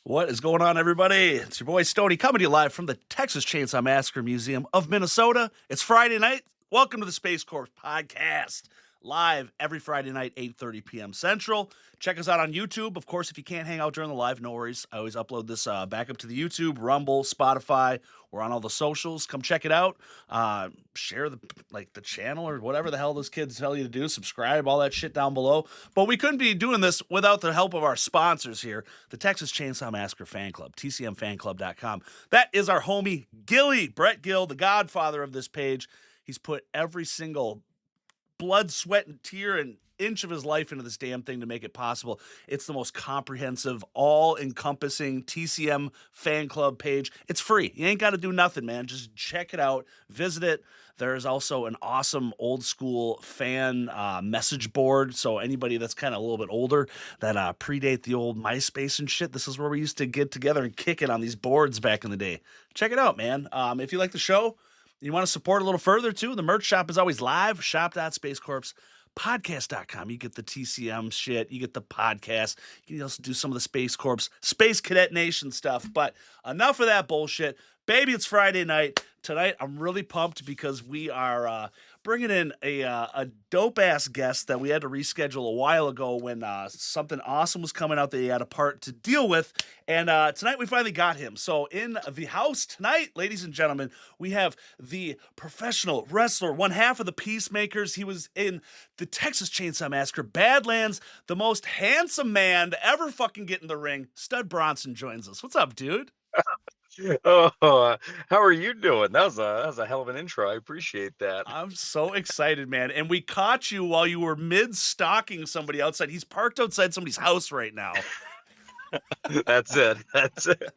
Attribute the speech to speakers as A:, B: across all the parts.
A: What is going on, everybody? It's your boy Stoney coming to you live from the Texas Chainsaw Massacre Museum of Minnesota. It's Friday night. Welcome to the Space Corps podcast. Live every Friday night, 8:30 p.m. Central. Check us out on YouTube. Of course, if you can't hang out during the live, no worries. I always upload this back up to the YouTube, Rumble, Spotify. We're on all the socials. Come check it out. Share the channel or whatever the hell those kids tell you to do. Subscribe, all that shit down below. But we couldn't be doing this without the help of our sponsors here, the Texas Chainsaw Massacre Fan Club, TCMFanclub.com. That is our homie GILLY, Brett Gill, the godfather of this page. He's put every single blood, sweat, and tear and inch of his life into this damn thing to make it possible. It's the most comprehensive, all-encompassing TCM fan club page. It's free. You ain't got to do nothing, man. Just check it out. Visit it. There's also an awesome old-school fan message board, so anybody that's kind of a little bit older that predate the old MySpace and shit, this is where we used to get together and kick it on these boards back in the day. Check it out, man. If you like the show, you want to support a little further, too, the merch shop is always live, shop.spacecorpspodcast.com. You get the TCM shit. You get the podcast. You can also do some of the Space Corps, Space Cadet Nation stuff. But enough of that bullshit. Baby, it's Friday night. Tonight, I'm really pumped because we are bringing in a dope-ass guest that we had to reschedule a while ago when something awesome was coming out that he had a part to deal with. And tonight, we finally got him. So in the house tonight, ladies and gentlemen, we have the professional wrestler, one half of the Peacemakers. He was in the Texas Chainsaw Massacre Badlands, the most handsome man to ever fucking get in the ring. Stud Bronson joins us. What's up, dude?
B: Oh, how are you doing? That was a hell of an intro. I appreciate that.
A: I'm so excited, man. And we caught you while you were mid-stalking somebody outside. He's parked outside somebody's house right now.
B: That's it. That's it.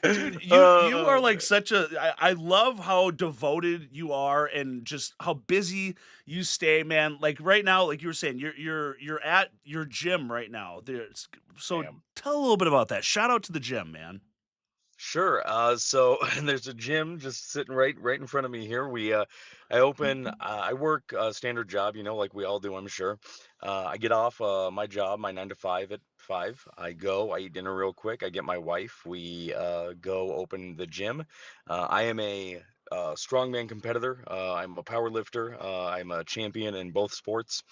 A: Dude, you are like such a... I love how devoted you are and just how busy you stay, man. Like right now, like you were saying, you're at your gym right now. So tell a little bit about that. Shout out to the gym, man.
B: Sure. So and there's a gym just sitting right in front of me here. I work a standard job, like we all do, I'm sure. I get off my job, my 9 to 5 at 5. I eat dinner real quick. I get my wife. We go open the gym. I am a strongman competitor. I'm a power lifter. I'm a champion in both sports.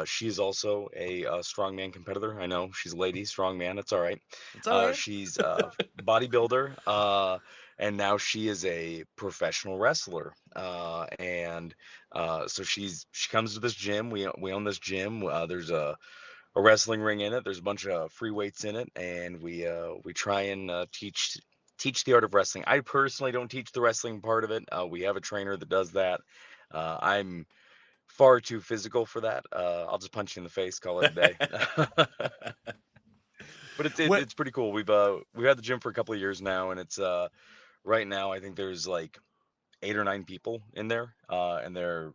B: She's also a strongman competitor. I know she's a lady, strongman. That's all right.
A: It's all right.
B: She's a bodybuilder, and now she is a professional wrestler. So she comes to this gym. We own this gym. There's a wrestling ring in it. There's a bunch of free weights in it, and we try and teach the art of wrestling. I personally don't teach the wrestling part of it. We have a trainer that does that. I'm far too physical for that. I'll just punch you in the face, call it a day. But it's pretty cool. We've had the gym for a couple of years now, and it's right now I think there's like 8 or 9 people in there, and they're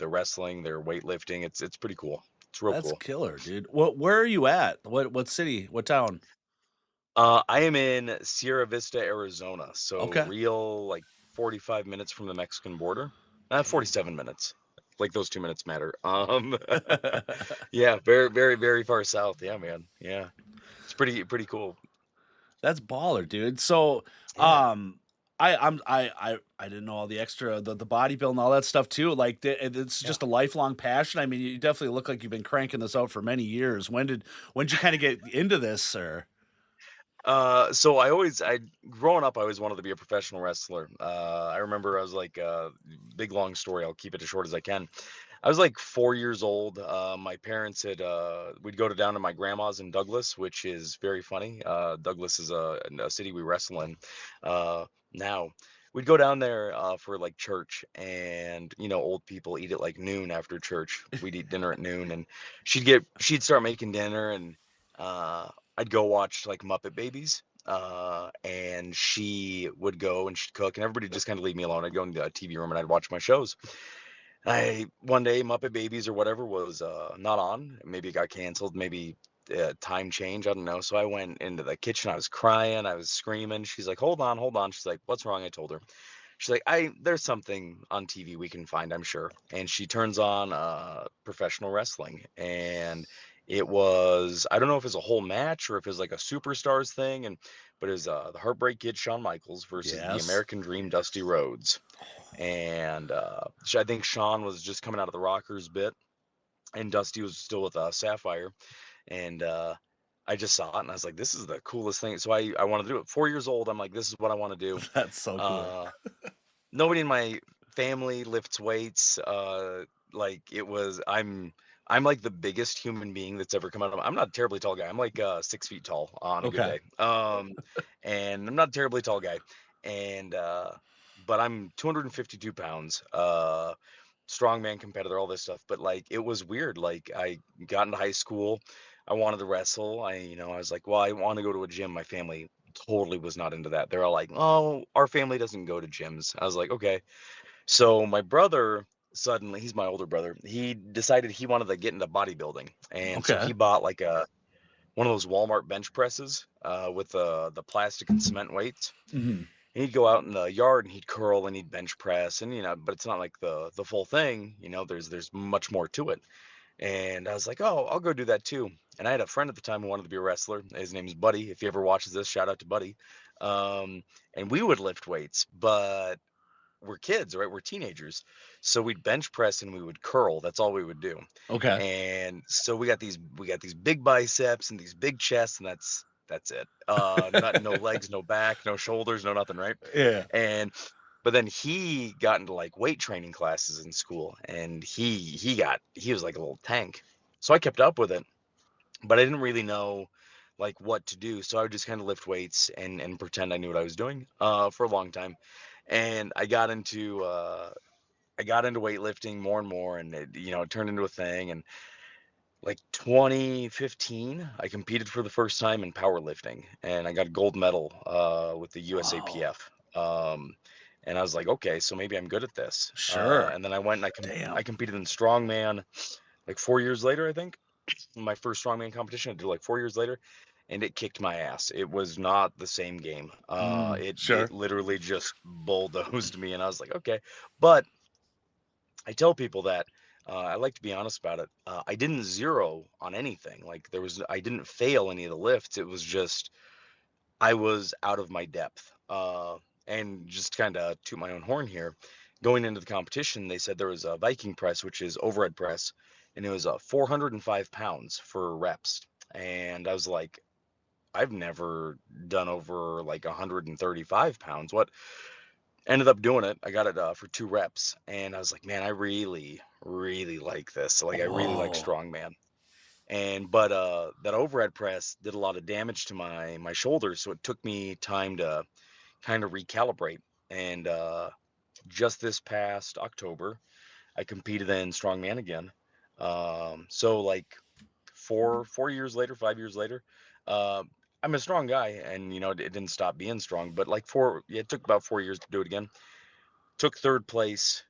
B: wrestling, they're weightlifting. It's pretty cool. It's real cool.
A: That's killer, dude. Where are you at? What city? What town?
B: I am in Sierra Vista, Arizona. So
A: Okay.
B: real like 45 minutes from the Mexican border. 47 minutes. Like those 2 minutes matter. Yeah, very, very, very far south. Yeah, man. Yeah. It's pretty cool.
A: That's baller, dude. So,
B: Yeah.
A: I didn't know all the extra, the bodybuilding and all that stuff too. Like it's just a lifelong passion. I mean, you definitely look like you've been cranking this out for many years. When did you kind of get into this, sir?
B: So growing up, I always wanted to be a professional wrestler. I remember I was like, big long story. I'll keep it as short as I can. I was like 4 years old. My parents we'd go down to my grandma's in Douglas, which is very funny. Douglas is a city we wrestle in. Now we'd go down there for like church, and old people eat at like noon after church. We'd eat dinner at noon, and she'd start making dinner, and I'd go watch like Muppet Babies. And she would go and she'd cook, and everybody just kind of leave me alone. I'd go in the TV room and I'd watch my shows. One day Muppet Babies or whatever was not on. Maybe it got canceled. Maybe time change. I don't know. So I went into the kitchen. I was crying. I was screaming. She's like, "Hold on, hold on." She's like, "What's wrong?" I told her. She's like, there's something on TV we can find, I'm sure." And she turns on professional wrestling, and I don't know if it's a whole match or if it's like a superstars thing, but it was the Heartbreak Kid Shawn Michaels versus the
A: Yes.
B: American Dream Dusty Rhodes. And I think Shawn was just coming out of the Rockers bit, and Dusty was still with Sapphire. And I just saw it, and I was like, this is the coolest thing. So I want to do it. 4 years old, I'm like, this is what I want to do.
A: That's so cool.
B: Uh, Nobody in my family lifts weights. Like I'm like the biggest human being that's ever come out of. I'm not a terribly tall guy. I'm like 6 feet tall on a good
A: Okay.
B: day. And I'm not a terribly tall guy. And but I'm 252 pounds. Strongman competitor, all this stuff. But like it was weird. Like I got into high school, I wanted to wrestle. I was like, well, I want to go to a gym. My family totally was not into that. They're all like, "Oh, our family doesn't go to gyms." I was like, okay. So my brother suddenly, he's my older brother. He decided he wanted to get into bodybuilding, and so
A: Okay.
B: he bought like one of those Walmart bench presses with the plastic and cement weights.
A: Hmm.
B: And he'd go out in the yard and he'd curl and he'd bench press, and but it's not like the full thing. There's much more to it. And I was like, oh, I'll go do that too. And I had a friend at the time who wanted to be a wrestler. His name is Buddy. If he ever watches this, shout out to Buddy. Um, and we would lift weights, but we're kids, right? We're teenagers. So we'd bench press and we would curl. That's all we would do.
A: Okay.
B: And so we got these big biceps and these big chests, and that's it. No legs, no back, no shoulders, no nothing, right?
A: Yeah.
B: And but then he got into like weight training classes in school, and he was like a little tank. So I kept up with it, but I didn't really know like what to do. So I would just kind of lift weights and pretend I knew what I was doing for a long time. And I got into weightlifting more and more, and it turned into a thing. And like 2015, I competed for the first time in powerlifting, and I got a gold medal with the
A: Wow.
B: USAPF. And I was like, okay, so maybe I'm good at this.
A: Sure.
B: And then I went and I
A: Damn.
B: competed in strongman like 4 years later, I think. My first strongman competition I did like 4 years later, and it kicked my ass. It was not the same game. It
A: Sure.
B: literally just bulldozed me, and I was like, okay. But I tell people that I like to be honest about it. I didn't zero on anything. Like I didn't fail any of the lifts. It was just I was out of my depth. And just kind of toot my own horn here. Going into the competition, they said there was a Viking press, which is overhead press, and it was 405 pounds for reps. And I was like, I've never done over like 135 pounds. What ended up doing it? I got it for 2 reps, and I was like, man, I really, really like this. Like, I really like
A: Whoa.
B: strongman. And but that overhead press did a lot of damage to my shoulders, so it took me time to kind of recalibrate. And just this past October, I competed in strongman again. So like 4 years later, 5 years later, uh, I'm a strong guy, and it didn't stop being strong. But like yeah, it took about 4 years to do it again. Took third place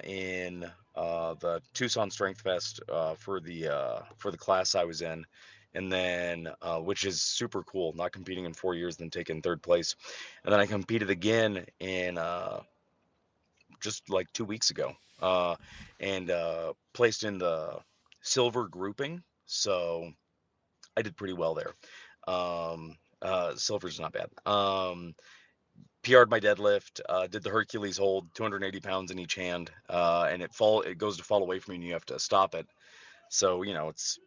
B: in the Tucson Strength Fest for the class I was in, and then which is super cool. Not competing in 4 years, then taking third place, and then I competed again in just like 2 weeks ago, and placed in the silver grouping. So I did pretty well there. Silver's not bad. PR'd my deadlift, did the Hercules hold, 280 pounds in each hand, and it goes to fall away from you, and you have to stop it. So it's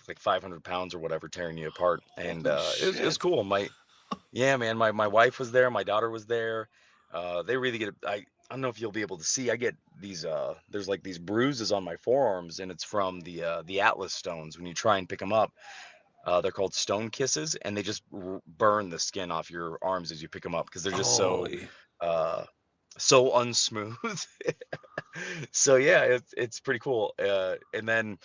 B: like 500 pounds or whatever tearing you apart, and
A: Holy
B: it was
A: shit.
B: cool. Yeah, man, my wife was there, my daughter was there. They really get I don't know if you'll be able to see. I get these there's like these bruises on my forearms, and it's from the Atlas stones. When you try and pick them up, they're called stone kisses, and they just burn the skin off your arms as you pick them up because they're just so
A: Holy.
B: uh, so unsmooth. So yeah, it's pretty cool. And then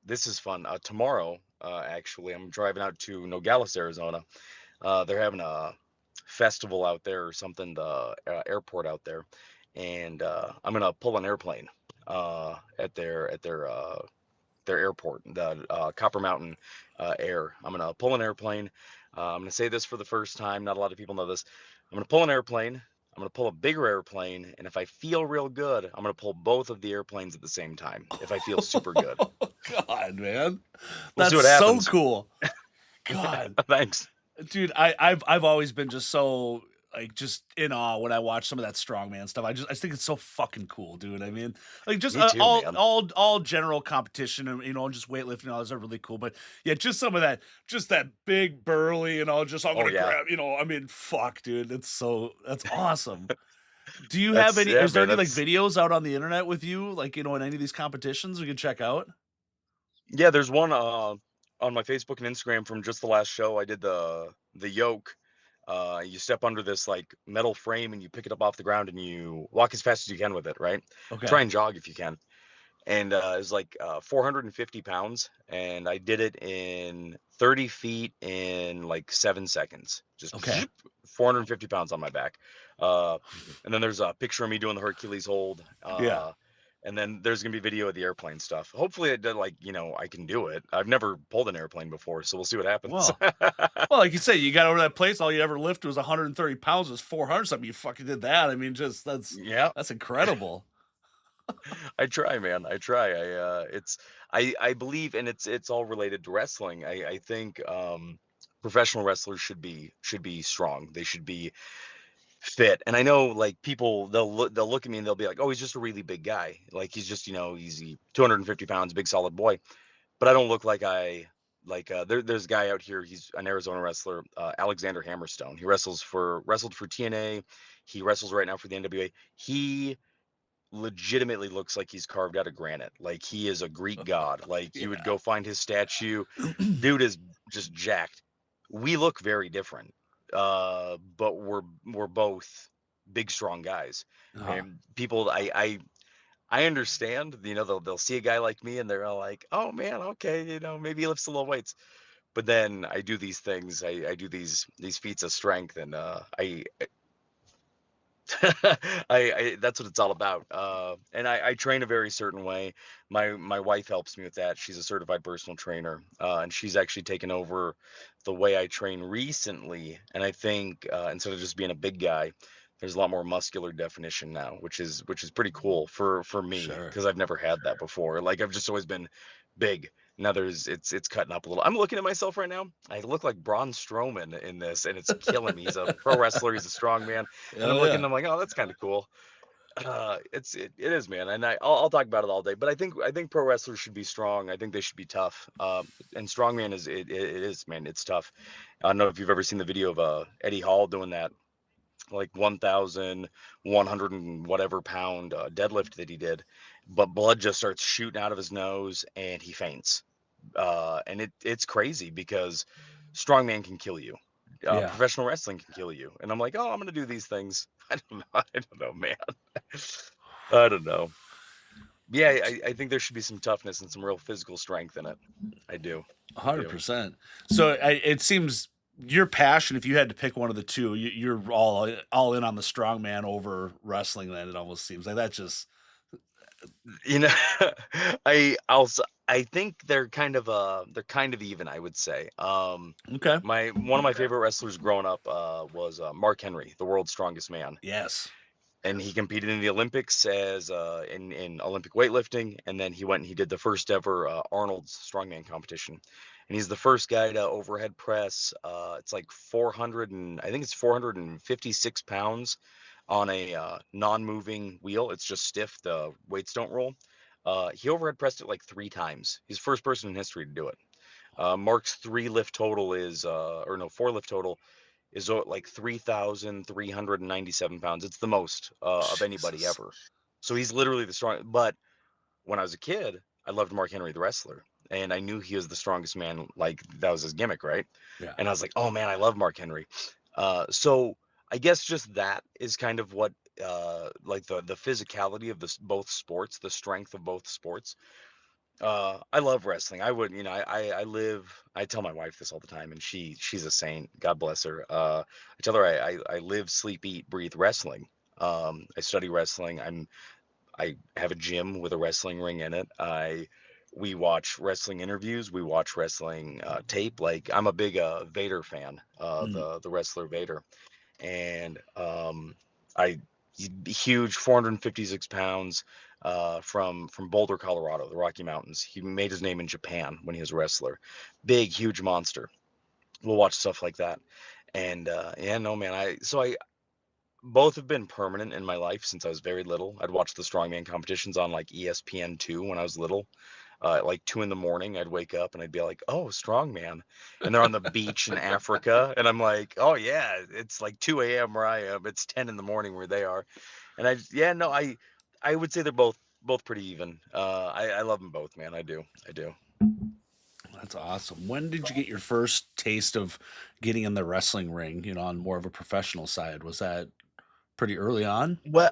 B: this is fun. Tomorrow, actually, I'm driving out to Nogales, Arizona. They're having a festival out there or something, the airport out there, and I'm gonna pull an airplane at their airport, the Copper Mountain Air. I'm gonna pull an airplane. I'm gonna say this for the first time. Not a lot of people know this. I'm gonna pull an airplane. I'm gonna pull a bigger airplane, and if I feel real good, I'm gonna pull both of the airplanes at the same time. If I feel super good,
A: God, man,
B: we'll see
A: that's
B: what
A: so
B: happens.
A: cool. God,
B: Thanks.
A: dude, I've always been just so like just in awe when I watch some of that strongman stuff. I think it's so fucking cool, dude. I mean, like just
B: Me too, man.
A: all general competition and just weightlifting and all those are really cool. But yeah, just some of that, just that big burly just I'm
B: Oh
A: gonna
B: yeah,
A: grab. I mean, fuck, dude, that's awesome. Do you have
B: that's
A: any?
B: yeah,
A: Is there
B: man.
A: any like
B: That's
A: videos out on the internet with you, like in any of these competitions we can check out?
B: yeah. There's one on my Facebook and Instagram from just the last show. I did the yoke. You step under this like metal frame and you pick it up off the ground and you walk as fast as you can with it, right?
A: Okay.
B: Try and jog if you can. And it was like 450 pounds, and I did it in 30 feet in like 7 seconds. Just
A: Okay.
B: 450 pounds on my back. Uh, and then there's a picture of me doing the Hercules hold.
A: Yeah.
B: And then there's gonna be video of the airplane stuff. Hopefully, it did like I can do it. I've never pulled an airplane before, so we'll see what happens.
A: Well, like you said, you got over that place. All you ever lifted was 130 pounds. Was 400 something. You fucking did that. I mean, just
B: Yeah,
A: that's incredible.
B: I try, man. I try. I believe, and it's all related to wrestling. I think professional wrestlers should be strong. They should be fit. And I know like people they'll look at me and they'll be like, "Oh, he's just a really big guy. Like he's just, easy 250 pounds, big solid boy." But I don't look like there's a guy out here, he's an Arizona wrestler, Alexander Hammerstone. He wrestled for TNA. He wrestles right now for the NWA. He legitimately looks like he's carved out of granite. Like he is a Greek god. Like you would
A: Yeah.
B: go find his statue. Dude is just jacked. We look very different. But we're both big strong guys.
A: Uh-huh.
B: And people I understand, they'll see a guy like me and they're all like, "Oh man, okay, maybe he lifts a little weights." But then I do these things. I do these feats of strength, and that's what it's all about. And I train a very certain way. My wife helps me with that. She's a certified personal trainer, and she's actually taken over the way I train recently. And I think instead of just being a big guy, there's a lot more muscular definition now, which is pretty cool for me
A: Sure.
B: because I've never had that before. Like I've just always been big. Now it's cutting up a little. I'm looking at myself right now. I look like Braun Strowman in this, and it's killing me. He's a pro wrestler. He's a strong man, and I'm
A: Oh
B: looking.
A: yeah.
B: I'm like, oh, that's kind of cool. It is, man, and I'll talk about it all day. But I think pro wrestlers should be strong. I think they should be tough. And strongman it is, man. It's tough. I don't know if you've ever seen the video of Eddie Hall doing that like 1,100 and whatever pound deadlift that he did, but blood just starts shooting out of his nose and he faints. And it's crazy because strongman can kill you.
A: Yeah.
B: Professional wrestling can kill you. And I'm like, oh, I'm gonna do these things. I don't know. I don't know, man. I don't know. Yeah, I think there should be some toughness and some real physical strength in it. I do. I do.
A: 100%. So it seems your passion, if you had to pick one of the two, you're all in on the strongman over wrestling. Then it almost seems like that. Just
B: You know, I think they're kind of even, I would say.
A: okay.
B: My one of my favorite wrestlers growing up was Mark Henry, the world's strongest man,
A: Yes.
B: and he competed in the Olympics as in Olympic weightlifting, and then he went and he did the first ever Arnold's strongman competition, and he's the first guy to overhead press. It's like 400 and I think it's 456 pounds on a non-moving wheel. It's just stiff. The weights don't roll. He overhead pressed it like 3 times. He's the first person in history to do it. Mark's four lift total is like 3,397 pounds. It's the most of anybody
A: Jesus.
B: ever. So he's literally the strongest. But when I was a kid, I loved Mark Henry, the wrestler, and I knew he was the strongest man. Like that was his gimmick, right?
A: Yeah.
B: And I was like, oh man, I love Mark Henry. So I guess just that is kind of what like the physicality of this both sports, the strength of both sports. I love wrestling. I would, I live. I tell my wife this all the time, and she's a saint. God bless her. I tell her I live, sleep, eat, breathe wrestling. I study wrestling. I have a gym with a wrestling ring in it. We watch wrestling interviews. We watch wrestling tape. Like I'm a big Vader fan,
A: Mm,
B: the wrestler Vader, and I huge 456 pounds from Boulder, Colorado, the Rocky Mountains. He made his name in Japan when he was a wrestler. Big, huge monster. We'll watch stuff like that. And yeah, no man, I both have been permanent in my life since I was very little. I'd watch the strongman competitions on like ESPN2 when I was little. At like 2 in the morning, I'd wake up and I'd be like, "Oh, strongman," and they're on the beach in Africa, and I'm like, "Oh yeah, it's like 2 a.m. where I am. It's 10 in the morning where they are," and yeah, no, I would say they're both pretty even. I love them both, man. I do.
A: that's awesome. When did you get your first taste of getting in the wrestling ring, on more of a professional side? Was that pretty early on?
B: Well,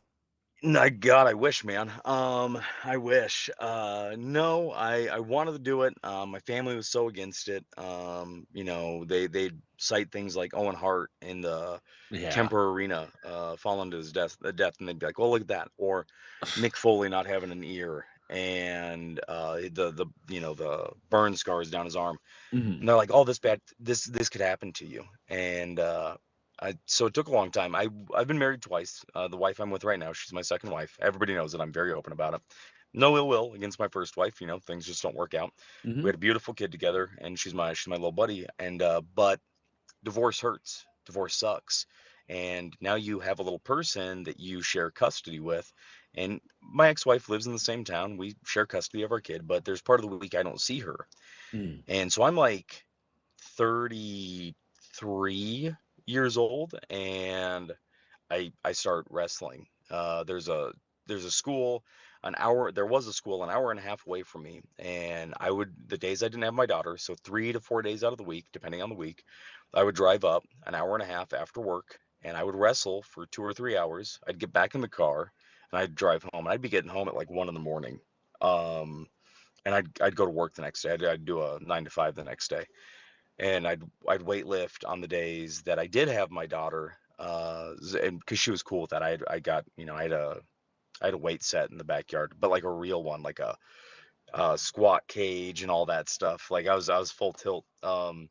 B: no, God, I wish, man. I wish. No, I wanted to do it. My family was so against it. They cite things like Owen Hart in the
A: Yeah.
B: Kemper Arena, falling to his death, and they'd be like, "Well, look at that," or Mick Foley not having an ear, and the burn scars down his arm.
A: Mhm.
B: And they're like, "Oh, this could happen to you." And so it took a long time. I've been married twice. The wife I'm with right now, she's my second wife. Everybody knows that I'm very open about it. No ill will against my first wife. Things just don't work out. We
A: Mhm.
B: had a beautiful kid together, and she's my little buddy. And but divorce hurts. Divorce sucks. And now you have a little person that you share custody with. And my ex-wife lives in the same town. We share custody of our kid, but there's part of the week I don't see her.
A: Mm.
B: And so I'm like 33 years old, and I start wrestling. There's a school an hour there was a school an hour and a half away from me, and the days I didn't have my daughter, so 3 to 4 days out of the week, depending on the week, I would drive up an hour and a half after work, and I would wrestle for 2 or 3 hours. I'd get back in the car, and I'd drive home, and I'd be getting home at like 1 in the morning. Um, and I'd go to work the next day. I'd do a 9 to 5 the next day, and I'd weight lift on the days that I did have my daughter, and because she was cool with that, I got I had a weight set in the backyard, but like a real one, like a squat cage and all that stuff. Like I was full tilt. And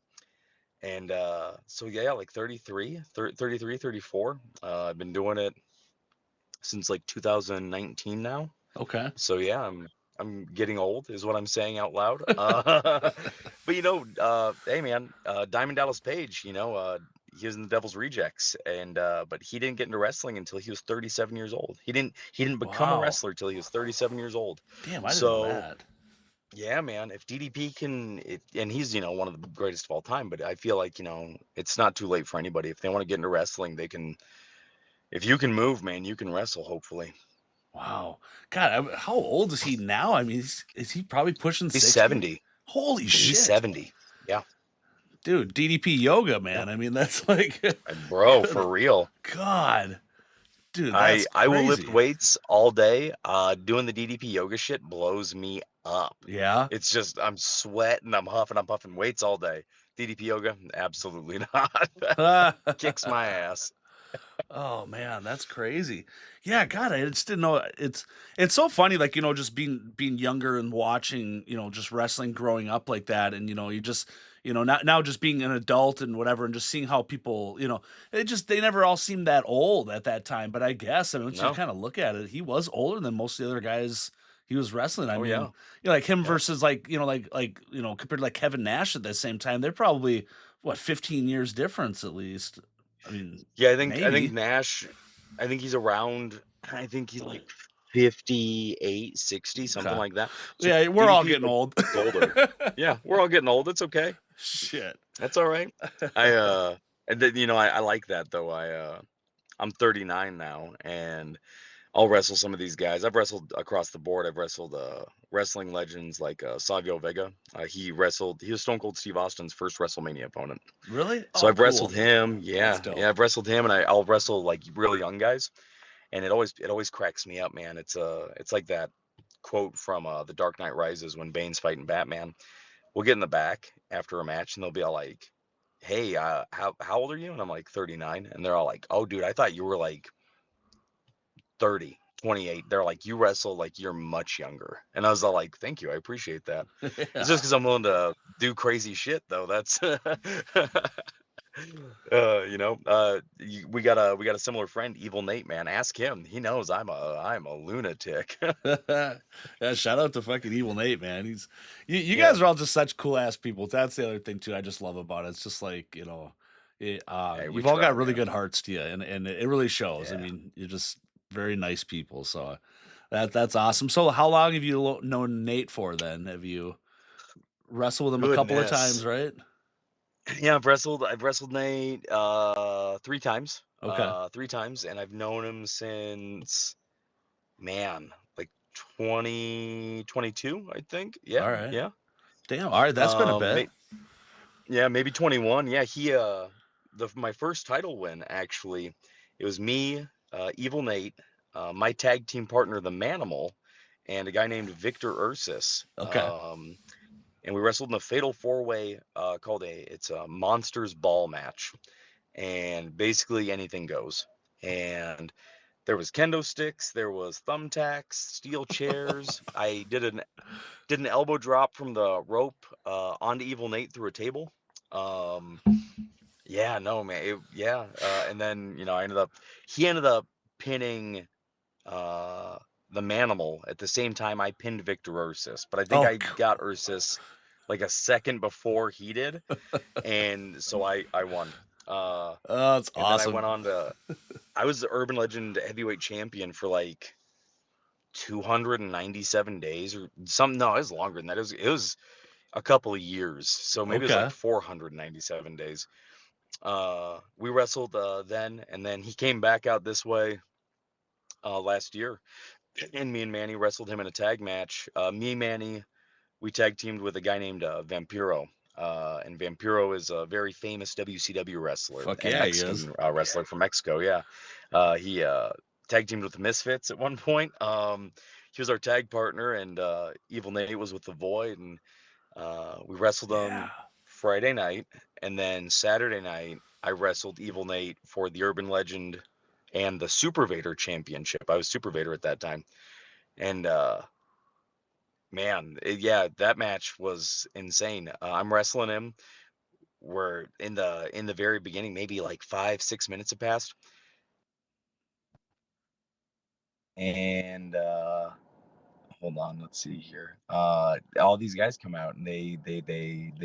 B: so yeah, like 33, 34. I've been doing it since like 2019 now.
A: Okay.
B: So yeah, I'm getting old, is what I'm saying out loud. But hey man, Diamond Dallas Page, he was in the Devil's Rejects, and but he didn't get into wrestling until he was 37 years old. He didn't become a
A: Wow.
B: wrestler till he was 37 years old.
A: Damn, I didn't know
B: So
A: that.
B: yeah, man, if DDP and he's one of the greatest of all time, but I feel like it's not too late for anybody if they want to get into wrestling. They can. If you can move, man, you can wrestle. Hopefully,
A: Wow. God, how old is he now? I mean, is he probably pushing
B: he's
A: 60?
B: 70.
A: Holy
B: He's
A: shit.
B: 70. Yeah.
A: Dude, DDP yoga,
B: Yeah.
A: man. I mean, that's like
B: Bro,
A: good
B: for real.
A: God. Dude, that's
B: I will lift
A: crazy.
B: weights all day. Doing the DDP yoga shit blows me up.
A: Yeah.
B: It's just I'm sweating, I'm puffing weights all day. DDP yoga, absolutely not. Kicks my ass.
A: Oh man, that's crazy. Yeah, God, I just didn't know it's so funny, like, just being younger and watching, just wrestling growing up like that. And you just, now just being an adult and whatever, and just seeing how people, they never all seemed that old at that time. But I guess, I mean, once you
B: No.
A: kind of look at it, he was older than most of the other guys he was wrestling. I
B: Oh
A: mean,
B: yeah.
A: like him
B: Yep.
A: versus compared to like Kevin Nash at the same time, they're probably what, 15 years difference at least. I mean,
B: Yeah, I think
A: maybe.
B: Nash, I think he's around, I think he's like 58, 60, something
A: Okay.
B: like that. So
A: Yeah, we're all
B: DDP is
A: getting
B: like
A: old.
B: older. Yeah, we're all getting old. It's okay.
A: Shit.
B: That's all right. I and then I like that though. I'm 39 now, and I'll wrestle some of these guys. I've wrestled across the board. I've wrestled wrestling legends like Savio Vega. He was Stone Cold Steve Austin's first WrestleMania opponent.
A: Really?
B: So
A: Oh,
B: I've wrestled
A: cool.
B: him.
A: That's
B: Yeah,
A: dope.
B: yeah, I've wrestled him, and I'll wrestle like really young guys, and it always cracks me up, man. It's like that quote from The Dark Knight Rises when Bane's fighting Batman. We'll get in the back after a match, and they'll be all like, "Hey, how old are you?" And I'm like 39, and they're all like, "Oh, dude, I thought you were like 30, 28." They're like, "You wrestle like you're much younger." And I was all like, "Thank you, I appreciate that." It's just
A: Yeah.
B: because I'm willing to do crazy shit, though. That's we got a similar friend, Evil Nate, man. Ask him. He knows I'm a lunatic.
A: Yeah, shout out to fucking Evil Nate, man. You
B: Yeah.
A: guys are all just such cool ass people. That's the other thing too. I just love about it. It's just like
B: Hey, we
A: you've all got
B: try,
A: really
B: man.
A: good hearts to you, and it really shows. I
B: Yeah.
A: mean, you're just very nice people. So that's awesome. So how long have you known Nate for? Then have you wrestled with him a couple of times,
B: Goodness.
A: right?
B: Yeah, I've wrestled Nate 3 times.
A: Okay.
B: 3 times, and I've known him since, man, like 2022, I think. Yeah,
A: All right.
B: yeah.
A: Damn. All right. That's been a bit.
B: May, yeah, maybe 21. Yeah, my first title win, actually, it was me, Evil Nate, my tag team partner, the Manimal, and a guy named Victor Ursus.
A: Okay.
B: And we wrestled in a fatal four-way it's a Monsters Ball match, and basically anything goes. And there was kendo sticks, there was thumbtacks, steel chairs. I did an elbow drop from the rope onto Evil Nate through a table. Um, yeah, no, man. And then, he ended up pinning uh, the Manimal at the same time I pinned Victor Ursus. But I think
A: Oh,
B: I got Ursus like a second before he did. And so I won.
A: oh, that's
B: And then
A: awesome.
B: I was the Urban Legend heavyweight champion for like 297 days or something. No, it was longer than that. It was a couple of years. So maybe it was like
A: Okay.
B: 497 days. We wrestled then, and then he came back out this way last year, and me and Manny wrestled him in a tag match. Me, Manny, we tag teamed with a guy named Vampiro. And Vampiro is a very famous WCW wrestler
A: Fuck
B: and
A: yeah, he is.
B: Mexican wrestler from Mexico. Yeah, he tag teamed with the Misfits at one point. He was our tag partner, and Evil Nate was with the Void, and we wrestled
A: Yeah.
B: them Friday night, and then Saturday night I wrestled Evil Nate for the Urban Legend and the Super Vader Championship. I was Super Vader at that time, and man, yeah, that match was insane. I'm wrestling him. We're in the very beginning, maybe like 5, 6 minutes have passed, and hold on, let's see here. All these guys come out and they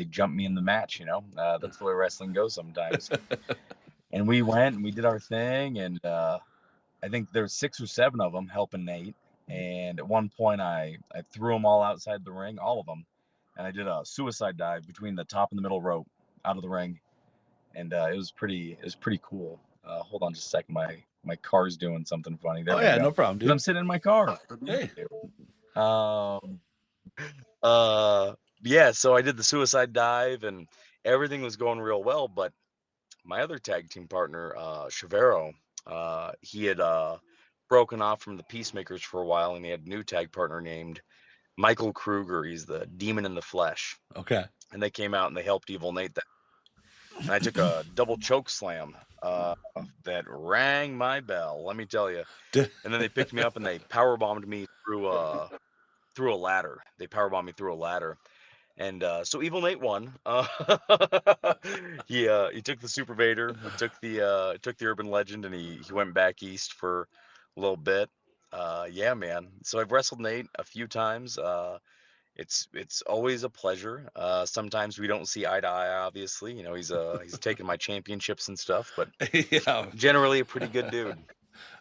B: jump me in the match. That's the way wrestling goes sometimes. And we went and we did our thing, and I think there's 6 or 7 of them helping Nate. And at one point, I threw them all outside the ring, all of them, and I did a suicide dive between the top and the middle rope out of the ring, and it was pretty cool. Hold on just a second, my car's doing something funny. There
A: Oh
B: we
A: yeah,
B: go.
A: no problem,
B: Because I'm
A: dude.
B: sitting in my car.
A: Hey.
B: Um, uh, yeah, so I did the suicide dive, and everything was going real well. But my other tag team partner, Chavero, he had broken off from the Peacemakers for a while, and he had a new tag partner named Michael Kruger. He's the Demon in the Flesh,
A: Okay.
B: and they came out and they helped Evil Nate. And I took a double choke slam that rang my bell. Let me tell you.
A: D-
B: And then they picked me up and they power bombed me through a ladder. They power bombed me through a ladder. And so Evil Nate won. He took the Super Vader, he took the Urban Legend, and he went back east for a little bit. Yeah, man. So I've wrestled Nate a few times. It's always a pleasure. Sometimes we don't see eye to eye. Obviously, he's taken my championships and stuff, but
A: yeah.
B: generally a pretty good dude.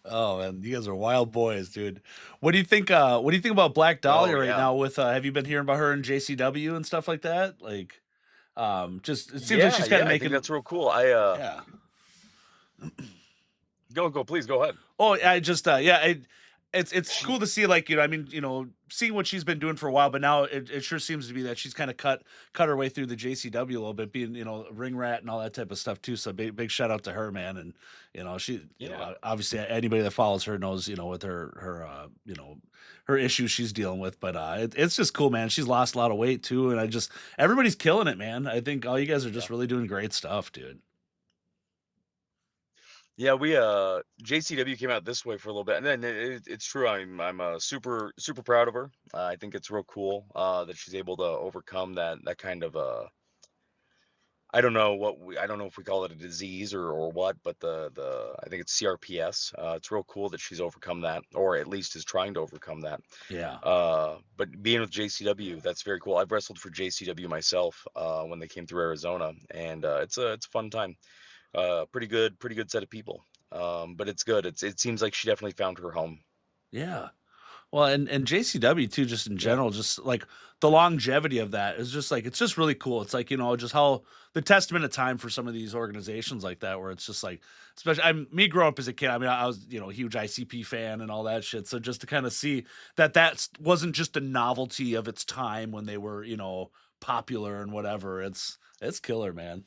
A: Oh man, you guys are wild boys, dude. What do you think? What do you think about Black
B: Oh
A: Dahlia right
B: yeah,
A: now? With have you been hearing about her in JCW and stuff like that? Like, just it seems like
B: yeah,
A: she's kind
B: yeah.
A: of
B: I think
A: making.
B: that's real cool.
A: Yeah.
B: Go, please go ahead.
A: Oh, I just yeah. it's cool to see, like, I mean, seeing what she's been doing for a while, but now it sure seems to be that she's kind of cut her way through the JCW a little bit, being a ring rat and all that type of stuff too. So big shout out to her, man. And she,
B: Yeah.
A: obviously anybody that follows her knows, with her issues she's dealing with. But it's just cool, man. She's lost a lot of weight too, and everybody's killing it, man. I think all you guys are
B: Yeah.
A: just really doing great stuff, dude.
B: Yeah, we JCW came out this way for a little bit, and then it's true. I'm super proud of her. I think it's real cool that she's able to overcome that kind of I don't know if we call it a disease or what, but the I think it's CRPS. It's real cool that she's overcome that, or at least is trying to overcome that.
A: Yeah.
B: But being with JCW, that's very cool. I've wrestled for JCW myself when they came through Arizona, and it's a fun time. Pretty good set of people. But it's good. It seems like she definitely found her home.
A: Yeah. Well, and JCW too, just in
B: Yeah.
A: general, just like the longevity of that is just like it's just really cool. It's like, just how the testament of time for some of these organizations like that, where it's just like, especially me growing up as a kid. I mean, I was, a huge ICP fan and all that shit. So just to kind of see that wasn't just a novelty of its time when they were, popular and whatever. It's killer, man.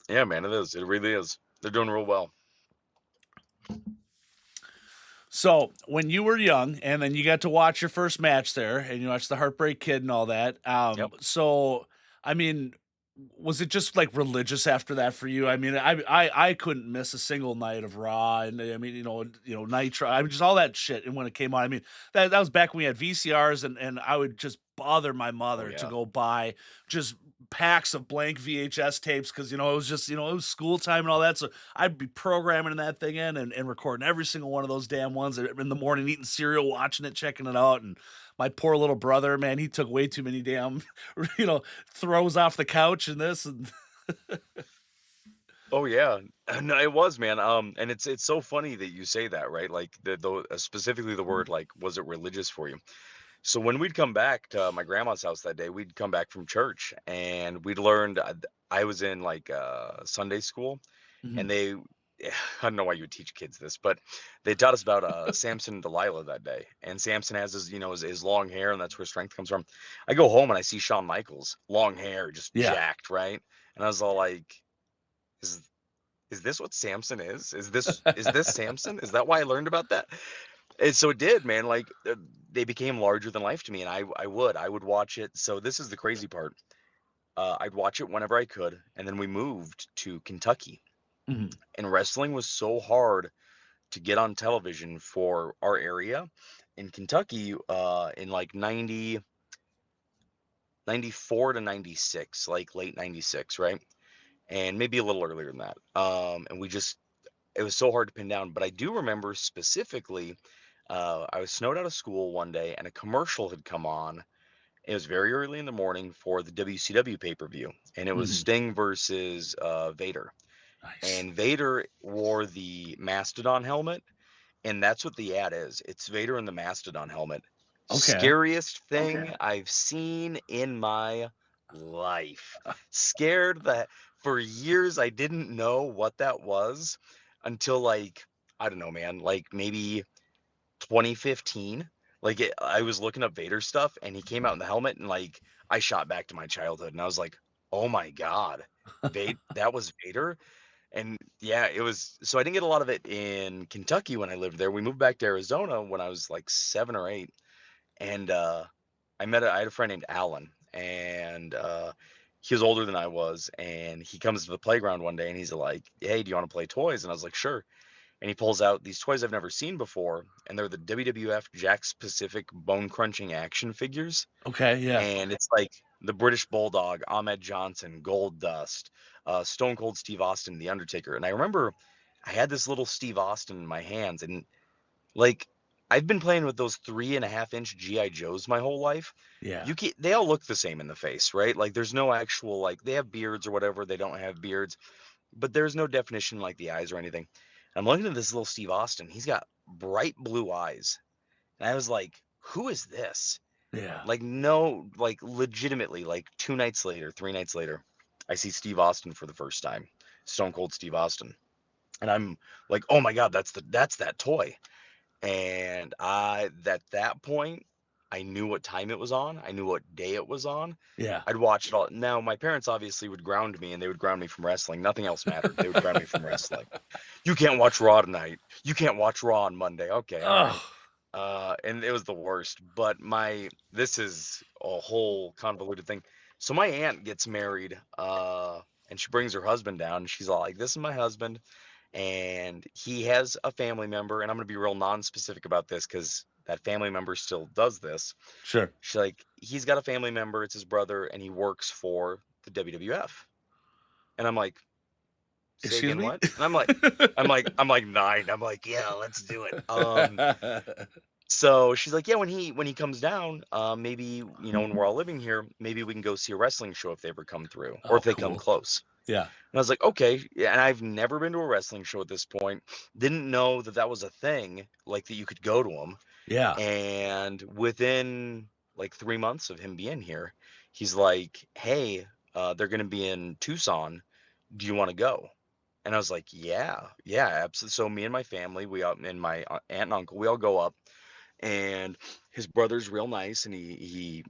B: Yeah, man, it is. It really is. They're doing real well.
A: So when you were young, and then you got to watch your first match there, and you watched the Heartbreak Kid and all that.
B: Yep.
A: So I mean, was it just like religious after that for you? I mean, I couldn't miss a single night of Raw, and I mean, Nitro. I mean, just all that shit. And when it came on, I mean, that was back when we had VCRs, and I would just bother my
B: Oh
A: mother to
B: yeah.
A: go buy just packs of blank VHS tapes because it was just it was school time and all that. So I'd be programming that thing in and recording every single one of those damn ones in the morning, eating cereal, watching it, checking it out, and my poor little brother, man, he took way too many damn, throws off the couch and this and
B: Oh yeah. No, it was, man. And it's so funny that you say that, right? Like specifically the word like, was it religious for you? So when we'd come back to my grandma's house that day, we'd come back from church and we'd learned. I was in like Sunday school,
A: Mhm.
B: and they I don't know why you would teach kids this, but they taught us about Samson and Delilah that day. And Samson has his long hair, and that's where strength comes from. I go home and I see Shawn Michaels, long hair, just
A: Yeah.
B: jacked, right? And I was all like, is is this what Samson is? Is this Samson? Is that why I learned about that? And so it did, man. Like they became larger than life to me, and I would watch it. So this is the crazy part. I'd watch it whenever I could, and then we moved to Kentucky,
A: Mhm.
B: and wrestling was so hard to get on television for our area in Kentucky in like 94 to 96, like late 96, right? And maybe a little earlier than that. And it was so hard to pin down. But I do remember specifically, I was snowed out of school one day and a commercial had come on. It was very early in the morning for the WCW pay per view. And it was
A: Mhm.
B: Sting versus Vader.
A: Nice.
B: And Vader wore the Mastodon helmet, and that's what the ad is. It's Vader in the Mastodon helmet.
A: Okay.
B: Scariest thing I've seen in my life. Scared that for years I didn't know what that was until like I don't know, man, like maybe 2015. Like I was looking up Vader stuff and he came out in the helmet and like I shot back to my childhood and I was like, "Oh my god. That was Vader?" And yeah, it was so I didn't get a lot of it in Kentucky when I lived there. We moved back to Arizona when I was like 7 or 8, and I had a friend named Alan, and he was older than I was, and he comes to the playground one day and he's like, "Hey, do you want to play toys?" And I was like, "Sure." And he pulls out these toys I've never seen before, and they're the WWF Jack Pacific bone crunching action figures,
A: Okay, yeah.
B: and it's like the British Bulldog, Ahmed Johnson, Gold Dust, Stone Cold Steve Austin, The Undertaker. And I remember I had this little Steve Austin in my hands, and like I've been playing with those 3.5-inch GI Joes my whole life.
A: Yeah.
B: They all look the same in the face, right? Like there's no actual like they have beards or whatever. They don't have beards, but there's no definition like the eyes or anything. I'm looking at this little Steve Austin. He's got bright blue eyes, and I was like, "Who is this?"
A: Yeah.
B: Like, no, like legitimately, like 2 nights later, 3 nights later, I see Steve Austin for the first time, Stone Cold Steve Austin, and I'm like, oh my god, that's that toy. And at that point, I knew what time it was on. I knew what day it was on.
A: Yeah.
B: I'd watch it all. Now, my parents obviously would ground me, and they would ground me from wrestling. Nothing else mattered. They would ground me from wrestling. You can't watch Raw tonight. You can't watch Raw on Monday. Okay, all right.
A: Oh,
B: And it was the worst. But this is a whole convoluted thing. So my aunt gets married, and she brings her husband down. And she's all like, "This is my husband, and he has a family member." And I'm gonna be real non-specific about this because that family member still does this.
A: sure.
B: She's like, "He's got a family member. It's his brother, and he works for the WWF." And I'm like, "Say
A: Excuse
B: again,
A: me?
B: what?" And I'm like 9. I'm like, "Yeah, let's do it." So she's like, "Yeah, when he comes down, maybe, when we're all living here, maybe we can go see a wrestling show if they ever come through, or
A: Oh,
B: if they come
A: cool.
B: close."
A: Yeah.
B: And I was like, "Okay." Yeah, and I've never been to a wrestling show at this point. Didn't know that that was a thing, like that you could go to them.
A: Yeah.
B: And within like 3 months of him being here, he's like, "Hey, they're gonna be in Tucson. Do you want to go?" And I was like, "Yeah, yeah, absolutely." So me and my family, we up and my aunt and uncle, we all go up, and his brother's real nice, and he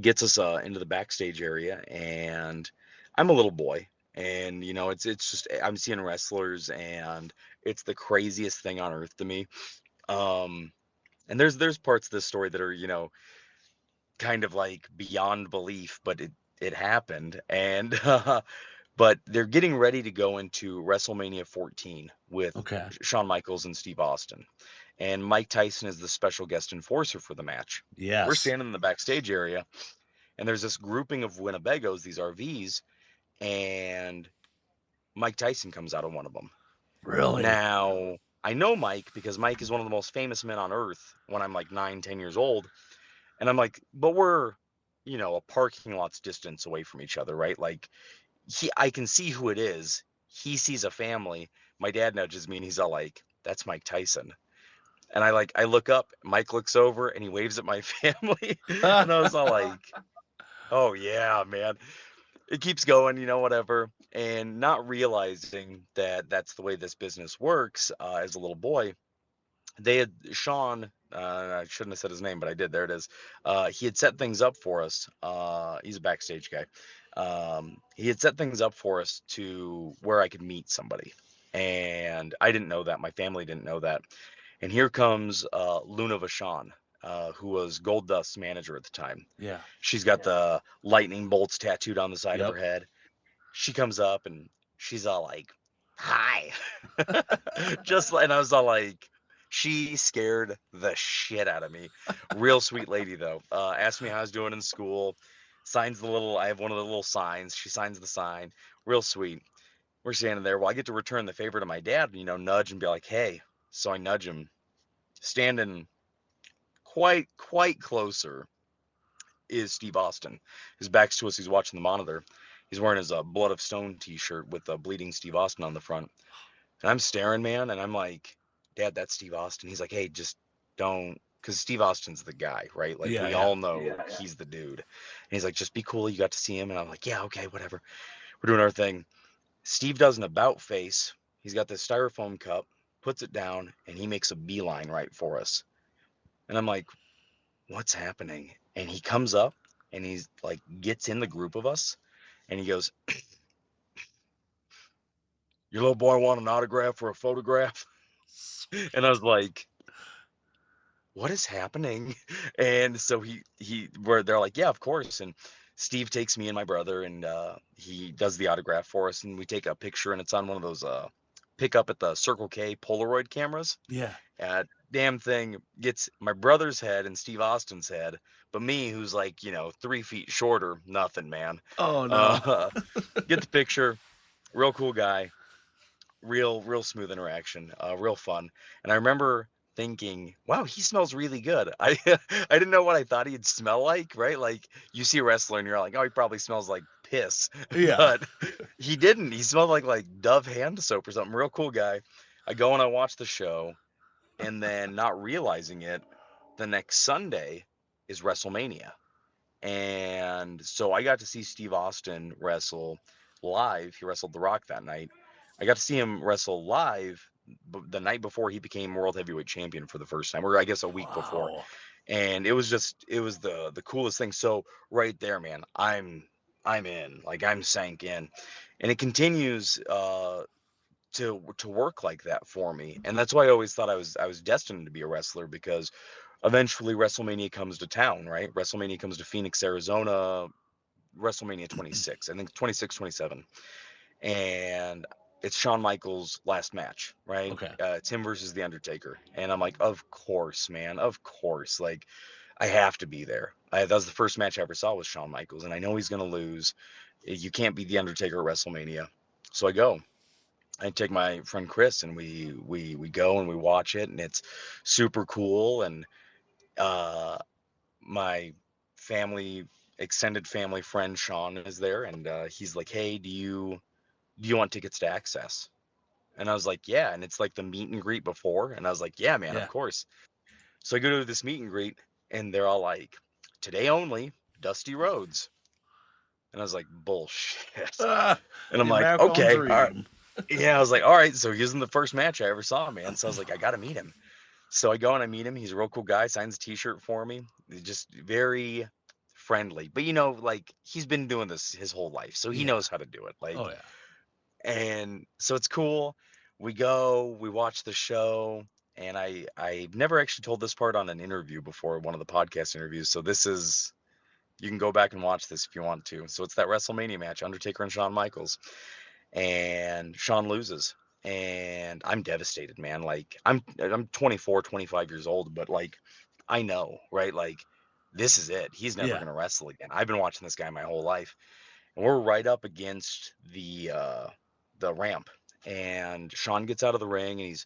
B: gets us into the backstage area, and I'm a little boy, and it's just I'm seeing wrestlers, and it's the craziest thing on earth to me. Um, and there's parts of this story that are kind of like beyond belief, but it happened, and but they're getting ready to go into WrestleMania 14 with
A: Okay.
B: Shawn Michaels and Steve Austin. And Mike Tyson is the special guest enforcer for the match. We're
A: Yes.
B: standing in the backstage area, and there's this grouping of Winnebagos, these RVs, and Mike Tyson comes out of one of them.
A: Really?
B: Now, I know Mike because Mike is one of the most famous men on earth when I'm like 9, 10 years old. And I'm like, but we're, a parking lot's distance away from each other, right? Like, I can see who it is. He sees a family. My dad nudges me and he's all like, "That's Mike Tyson." And I look up, Mike looks over and he waves at my family. And I was all like, "Oh yeah, man." It keeps going, whatever. And not realizing that that's the way this business works, as a little boy, they had Sean, I shouldn't have said his name, but I did. There it is. He had set things up for us. He's a backstage guy. He had set things up for us to where I could meet somebody. And I didn't know that. My family didn't know that. And here comes Luna Vachon, who was Gold Dust's manager at the time.
A: Yeah.
B: She's got the lightning bolts tattooed on the side of
A: Yep.
B: her head. She comes up and she's all like, "Hi." And I was all like, she scared the shit out of me. Real sweet lady though. Asked me how I was doing in school. Signs I have one of the little signs. She signs the sign. Real sweet. We're standing there. Well, I get to return the favor to my dad, nudge and be like, "Hey." So I nudge him. Standing quite closer is Steve Austin. His back's to us. He's watching the monitor. He's wearing his Blood of Stone t-shirt with Bleeding Steve Austin on the front. And I'm staring, man, and I'm like, "Dad, that's Steve Austin." He's like, "Hey, just don't," because Steve Austin's the guy, right? Like,
A: Yeah.
B: we
A: Yeah.
B: all know he's the dude. And he's like, "Just be cool. You got to see him." And I'm like, "Yeah, okay, whatever." We're doing our thing. Steve does an about face. He's got this styrofoam cup, puts it down, and he makes a beeline right for us. And I'm like, "What's happening?" And he comes up and he's like, gets in the group of us, and he goes, "Your little boy want an autograph or a photograph?" And I was like, "What is happening?" And so they're like, "Yeah, of course." And Steve takes me and my brother, and he does the autograph for us, and we take a picture, and it's on one of those pick up at the Circle K Polaroid cameras.
A: Yeah.
B: Damn thing gets my brother's head and Steve Austin's head, but me, who's like 3 feet shorter, nothing, man.
A: Oh no.
B: Uh, get the picture. Real cool guy. Real smooth interaction, real fun. And I remember thinking, "Wow, he smells really good." I didn't know what I thought he'd smell like, right? Like, you see a wrestler and you're like, "Oh, he probably smells like piss."
A: Yeah.
B: But he didn't. He smelled like Dove hand soap or something. Real cool guy. I go and I watch the show, and then, not realizing it, the next Sunday is WrestleMania. And so I got to see Steve Austin wrestle live. He wrestled The Rock that night. I got to see him wrestle live the night before he became world heavyweight champion for the first time, or I guess a week before.
A: Wow.
B: And it was the coolest thing. So right there, man, I'm in, like I'm sank in, and it continues to work like that for me. And that's why I always thought I was destined to be a wrestler, because eventually WrestleMania comes to town, right? WrestleMania comes to Phoenix, Arizona, WrestleMania 26, I think 26, 27. And it's Shawn Michaels' last match, right?
A: Okay.
B: It's him versus The Undertaker. And I'm like, of course, man, of course. Like, I have to be there. That was the first match I ever saw with Shawn Michaels, and I know he's going to lose. You can't beat The Undertaker at WrestleMania. So I go. I take my friend Chris, and we go and we watch it, and it's super cool. And uh, my family, extended family friend Sean is there, and he's like, "Hey, do you want tickets to access?" And I was like, "Yeah." And it's like the meet and greet before, and I was like, "Yeah, man, of
A: Yeah.
B: course." So I go to this meet and greet, and they're all like, "Today only, Dusty Rhodes." And I was like, "Bullshit."
A: Ah,
B: And I'm
A: the
B: like,
A: American
B: "Okay, all right."
A: dream.
B: Yeah, I was like, "All right." So he was in the first match I ever saw, man. So I was like, I gotta meet him. So I go and I meet him. He's a real cool guy. Signs a T-shirt for me. He's just very friendly. But like he's been doing this his whole life, so he
A: Yeah.
B: knows how to do it.
A: Oh
B: Like,
A: yeah.
B: and so it's cool. We go, we watch the show, and I never actually told this part on an interview before, one of the podcast interviews. So this is, you can go back and watch this if you want to. So it's that WrestleMania match, Undertaker and Shawn Michaels, and Shawn loses. And I'm devastated, man. Like I'm 24, 25 years old, but like I know, right? Like this is it. He's never
A: Yeah.
B: gonna wrestle again. I've been watching this guy my whole life. And we're right up against the ramp. And Shawn gets out of the ring, and he's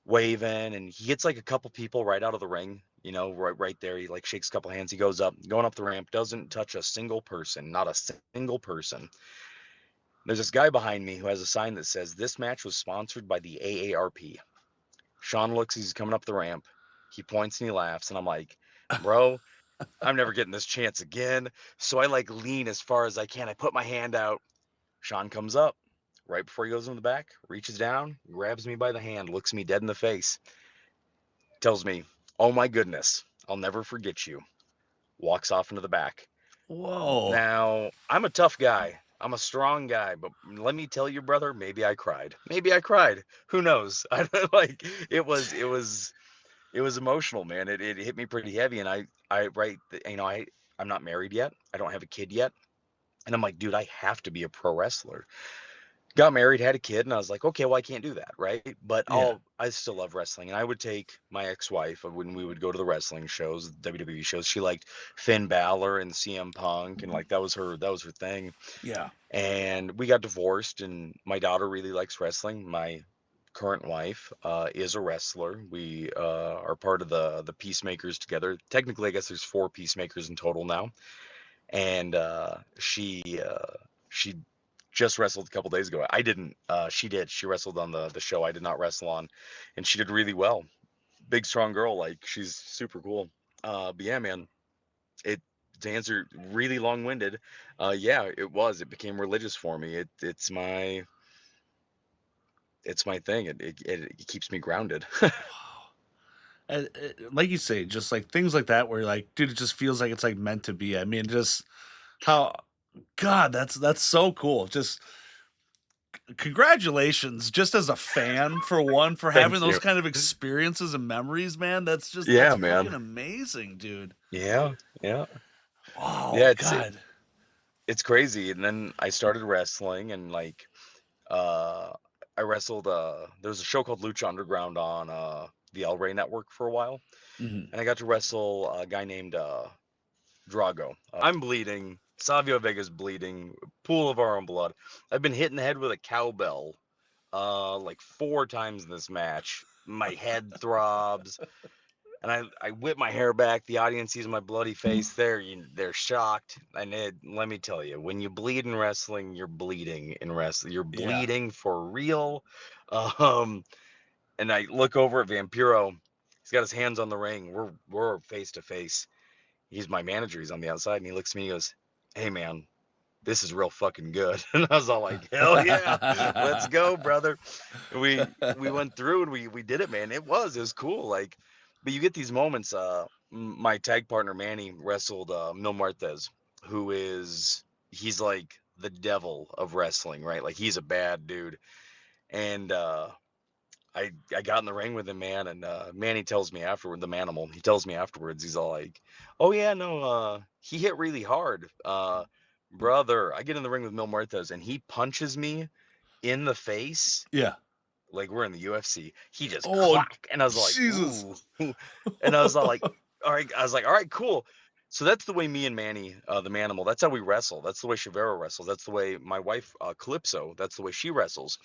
B: waving, and he gets like a couple people right out of the ring, right there. He like shakes a couple hands. He goes up, going up the ramp, doesn't touch a single person, not a single person. There's this guy behind me who has a sign that says this match was sponsored by the AARP. Shawn looks, he's coming up the ramp. He points and he laughs, and I'm like, bro, I'm never getting this chance again. So I like lean as far as I can. I put my hand out. Shawn comes up right before he goes in the back, reaches down, grabs me by the hand, looks me dead in the face, tells me, "Oh my goodness, I'll never forget you." Walks off into the back.
A: Whoa.
B: Now, I'm a tough guy. I'm a strong guy, but let me tell you, brother, maybe I cried. Maybe I cried. Who knows? I don't like it was emotional, man. It hit me pretty heavy, and I right, I'm not married yet. I don't have a kid yet. And I'm like, dude, I have to be a pro wrestler. Got married, had a kid, and I was like, okay, well, I can't do that, right? But
A: Yeah.
B: I still love wrestling, and I would take my ex-wife when we would go to the wrestling shows, WWE shows. She liked Finn Balor and CM Punk, and like that was her thing.
A: Yeah.
B: And we got divorced, and my daughter really likes wrestling. My current wife is a wrestler. We are part of the Peacemakers together. Technically, I guess there's 4 Peacemakers in total now, and she just wrestled a couple days ago. I didn't. She did. She wrestled on the show I did not wrestle on, and she did really well. Big, strong girl. Like she's super cool. But yeah, man. It To answer really long-winded. Yeah, it was. It became religious for me. It's my thing. It keeps me grounded.
A: Wow. Like you say, just like things like that, where like, dude, it just feels like it's like meant to be. I mean, just how, God, that's so cool. Just congratulations, just as a fan, for one, for having
B: Thank
A: those
B: you.
A: kind of experiences and memories, man. That's
B: Yeah,
A: freaking
B: man.
A: amazing, dude.
B: Yeah, yeah, yeah.
A: Wow,
B: It's
A: God.
B: it's crazy. And then I started wrestling, and like Uh, I wrestled. There was a show called Lucha Underground on the El Rey network for a while,
A: Mhm.
B: and I got to wrestle a guy named Drago. I'm bleeding. Savio Vega's bleeding. Pool of our own blood. I've been hit in the head with a cowbell like 4 times in this match. My head throbs, and I whip my hair back. The audience sees my bloody face. They're shocked. And let me tell you, when you bleed in wrestling, you're bleeding in wrestling. You're
A: Yeah.
B: bleeding for real. Um, and I look over at Vampiro. He's got his hands on the ring. We're face to face. He's my manager. He's on the outside, and he looks at me. He goes, "Hey, man, this is real fucking good. And I was all like, hell yeah, let's go, brother. And we went through and we did it, man. It was cool. Like, but you get these moments. My tag partner Manny wrestled Mil Muertes, who is he's like the devil of wrestling, right? Like he's a bad dude. And I got in the ring with him, man, and Manny tells me afterward, the Manimal, he tells me afterwards, he's all like, "Oh yeah, no, he hit really hard, brother." I get in the ring with Mil Muertes, and he punches me in the face
A: Yeah.
B: like we're in the UFC. He just
A: Oh,
B: clock, and I was like,
A: Jesus.
B: "Ooh," and I was all like, "All right," I was like, "All right, cool." So that's the way me and Manny, the Manimal, that's how we wrestle. That's the way Chivero wrestles. That's the way my wife, Calypso, that's the way she wrestles.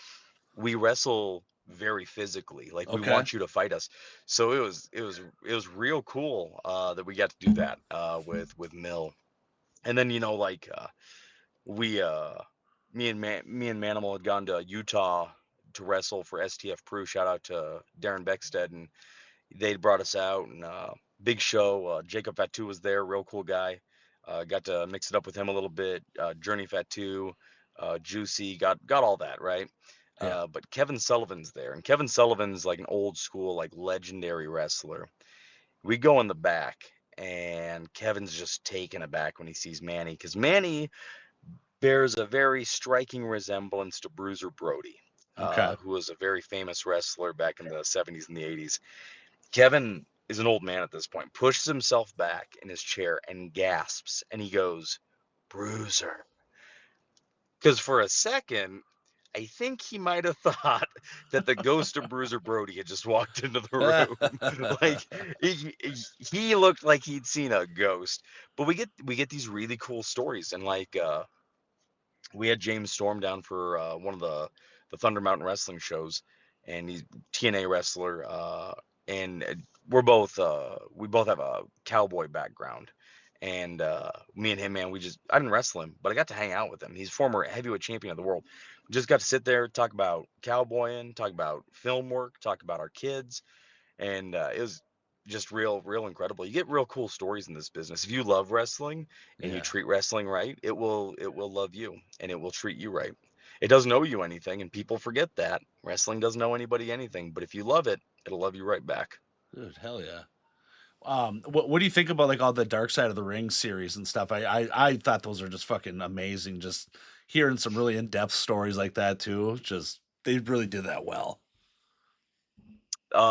B: We wrestle very physically, like we
A: Okay.
B: want you to fight us. So it was real cool that we got to do that with Mill. And then like we me and Manimal had gone to Utah to wrestle for STF Pro. Shout out to Darren Beckstead, and they brought us out, and big show. Jacob Fatu was there, real cool guy. Got to mix it up with him a little bit. Journey Fatu, Juicy, got all that right.
A: Yeah.
B: But Kevin Sullivan's there, and Kevin Sullivan's like an old school, like legendary wrestler. We go in the back, and Kevin's just taken aback when he sees Manny, because Manny bears a very striking resemblance to Bruiser Brody,
A: Okay.
B: who was a very famous wrestler back in the 70s and the 80s. Kevin is an old man at this point, pushes himself back in his chair and gasps, and he goes, "Bruiser." Because for a second, I think he might have thought that the ghost of Bruiser Brody had just walked into the room. Like he looked like he'd seen a ghost. But we get these really cool stories, and like we had James Storm down for one of the Thunder Mountain Wrestling shows, and he's TNA wrestler, and we both have a cowboy background, and me and him, man, I didn't wrestle him, but I got to hang out with him. He's former heavyweight champion of the world. Just got to sit there, talk about cowboying, talk about film work, talk about our kids, and it was just real incredible. You get real cool stories in this business. If you love wrestling and you
A: Yeah.
B: treat wrestling right, it will love you, and it will treat you right. It doesn't owe you anything, and people forget that wrestling doesn't owe anybody anything, but if you love it, it'll love you right back.
A: Dude, hell yeah. What do you think about like all the Dark Side of the Ring series and stuff? I thought those are just fucking amazing. Just hearing some really in depth stories like that too. Just they really did that well.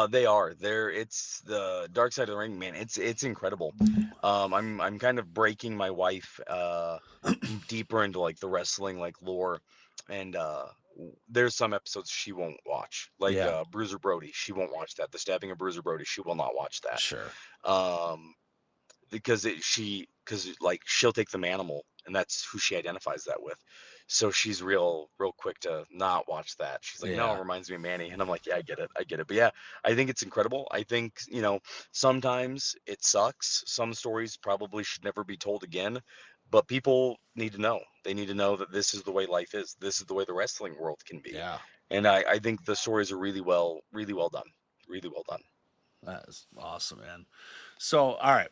B: They are. It's the Dark Side of the Ring, man. It's incredible. I'm kind of breaking my wife deeper into like the wrestling like lore, and there's some episodes she won't watch, like
A: Yeah,
B: Bruiser Brody. She won't watch that. The stabbing of Bruiser Brody. She will not watch that.
A: sure.
B: Um, because like she'll take the manimal, and that's who she identifies that with. So she's real quick to not watch that. She's like, no, it
A: Yeah,
B: reminds me of Manny, and I'm like, yeah, I get it. But yeah, I think it's incredible. I think sometimes it sucks. Some stories probably should never be told again, but people need to know. They need to know that this is the way life is. This is the way the wrestling world can be.
A: yeah.
B: And I think the stories are really well done, really well done.
A: That is awesome, man. So, all right.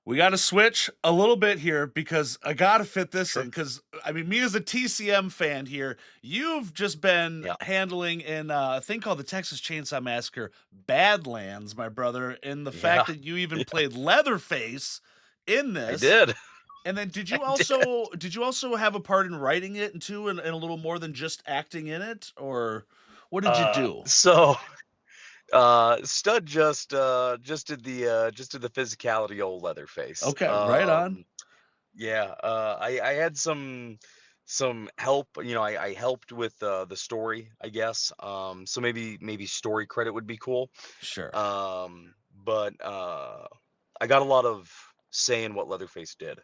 A: We got to switch a little bit here because I got to fit this in.
B: Sure.
A: Because, I mean, me as a TCM fan here, you've just been
B: Yeah.
A: handling in a thing called the Texas Chainsaw Massacre Badlands, my brother, and the fact
B: Yeah.
A: that you even played Leatherface in
B: I
A: this.
B: did.
A: And then did
B: I
A: you
B: did.
A: also have a part in writing it and too, and a little more than just acting in it? Or what did you do?
B: So Stud just did the physicality old Leatherface.
A: Okay, right on.
B: Yeah, I had some help. I helped with the story, I guess. So maybe story credit would be cool.
A: Sure.
B: But I got a lot of say in what Leatherface did,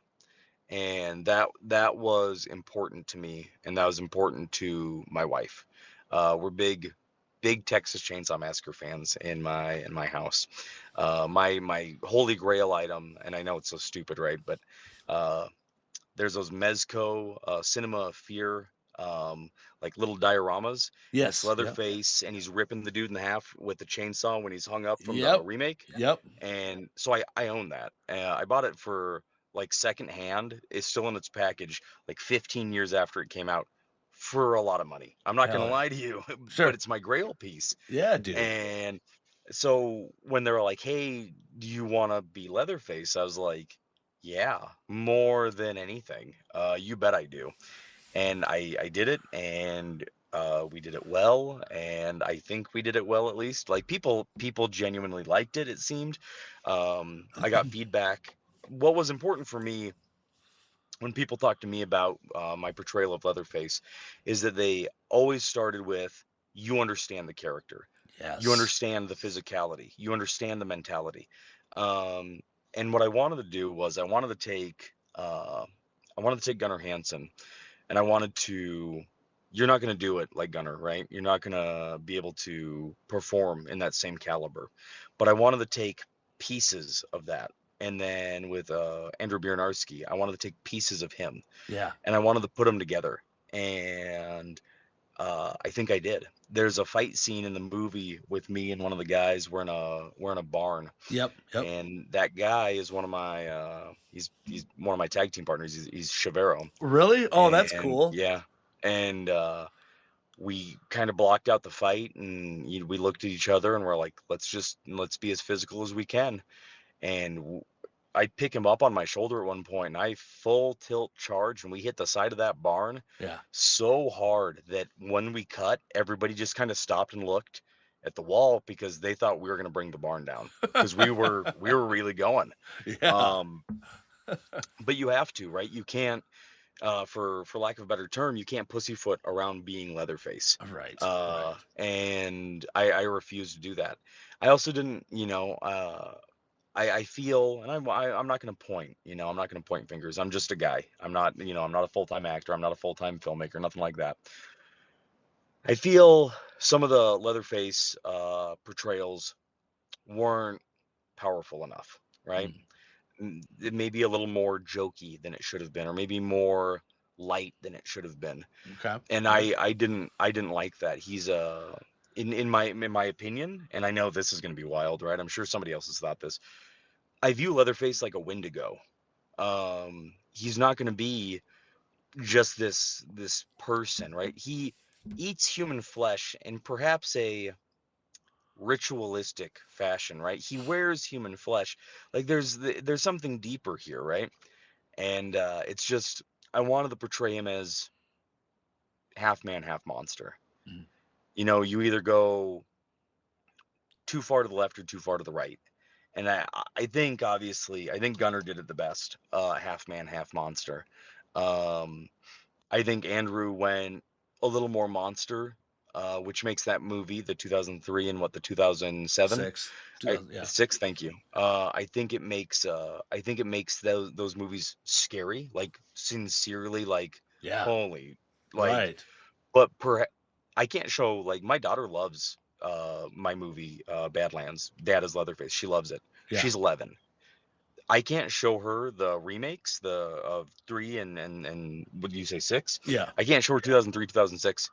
B: and that was important to me, and that was important to my wife. We're big Texas Chainsaw Massacre fans in my house. My holy grail item, and I know it's so stupid, right? But uh, there's those Mezco Cinema of Fear, like little dioramas, and it's
A: Yes. Yep.
B: Leatherface, and he's ripping the dude in half with the chainsaw when he's hung up from the
A: Yep.
B: remake.
A: Yep.
B: And so I own that. I bought it for like secondhand, is still in its package, like 15 years after it came out, for a lot of money. I'm not gonna
A: Hell yeah.
B: lie to you, but
A: Sure.
B: it's my Grail piece.
A: Yeah, dude.
B: And so when they were like, "Hey, do you want to be Leatherface?" I was like, "Yeah, more than anything. You bet I do." And I did it, and we did it well, and I think we did it well, at least. Like, people genuinely liked it, it seemed. I got feedback. What was important for me when people talk to me about my portrayal of Leatherface is that they always started with, "You understand the character, you
A: Yes.
B: understand the physicality, you understand the mentality." Um, and what I wanted to do was I wanted to take Gunnar Hansen, and I wanted to. You're not going to do it like Gunnar, right? You're not going to be able to perform in that same caliber. But I wanted to take pieces of that. And then with Andrew Bieranarski, I wanted to take pieces of him,
A: Yeah.
B: and I wanted to put them together. And I think I did. There's a fight scene in the movie with me and one of the guys. We're in a barn,
A: Yep. Yep.
B: and that guy is one of my he's one of my tag team partners. He's Chavero,
A: Really? Oh, that's
B: and
A: cool.
B: yeah, and we kind of blocked out the fight, and we looked at each other and we're like, let's be as physical as we can. And I pick him up on my shoulder at one point, and I full tilt charge, and we hit the side of that barn
A: Yeah.
B: so hard that when we cut, everybody just kind of stopped and looked at the wall because they thought we were going to bring the barn down, because we were really going.
A: Yeah.
B: um but you have to, right? You can't, for lack of a better term, you can't pussyfoot around being Leatherface.
A: Right. Right.
B: And I refuse to do that. I also didn't, I feel, and I'm not going to point, I'm not going to point fingers. I'm just a guy. I'm not a full-time actor. I'm not a full-time filmmaker, nothing like that. I feel some of the Leatherface portrayals weren't powerful enough, right?
A: Mm.
B: It may be a little more jokey than it should have been, or maybe more light than it should have been.
A: Okay.
B: And
A: Yeah.
B: I didn't like that. He's in my opinion, and I know this is going to be wild, right? I'm sure somebody else has thought this. I view Leatherface like a Wendigo. He's not going to be just this person, right? He eats human flesh in perhaps a ritualistic fashion, right? He wears human flesh. Like, there's something deeper here, right? And it's just, I wanted to portray him as half man, half monster.
A: Mm.
B: You either go too far to the left or too far to the right. And I think, obviously, I think Gunnar did it the best, half man, half monster. Um, I think Andrew went a little more monster, which makes that movie, the 2003 and the 2007,
A: 6. 2000. Yeah.
B: 6. Thank you. I think it makes those movies scary, like, sincerely, like,
A: Yeah.
B: holy, like.
A: Right.
B: But I can't show, like, my daughter loves my movie, Badlands. Dad is Leatherface. She loves it.
A: Yeah.
B: She's 11. I can't show her the remakes, the of 3 and what do you say, 6?
A: Yeah.
B: I can't show her 2003, 2006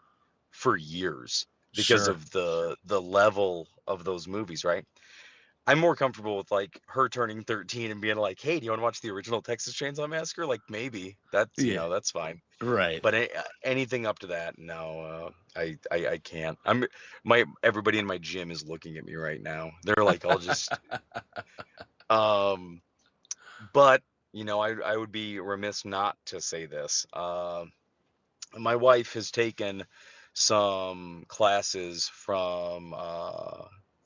B: for years because
A: Sure.
B: of the level of those movies, right? I'm more comfortable with, like, her turning 13 and being like, "Hey, do you want to watch the original Texas Chainsaw Massacre?" Like, maybe that's,
A: Yeah.
B: that's fine.
A: Right.
B: But anything up to that, no, I can't. My everybody in my gym is looking at me right now. They're like, I'll just, um, but I would be remiss not to say this. My wife has taken some classes from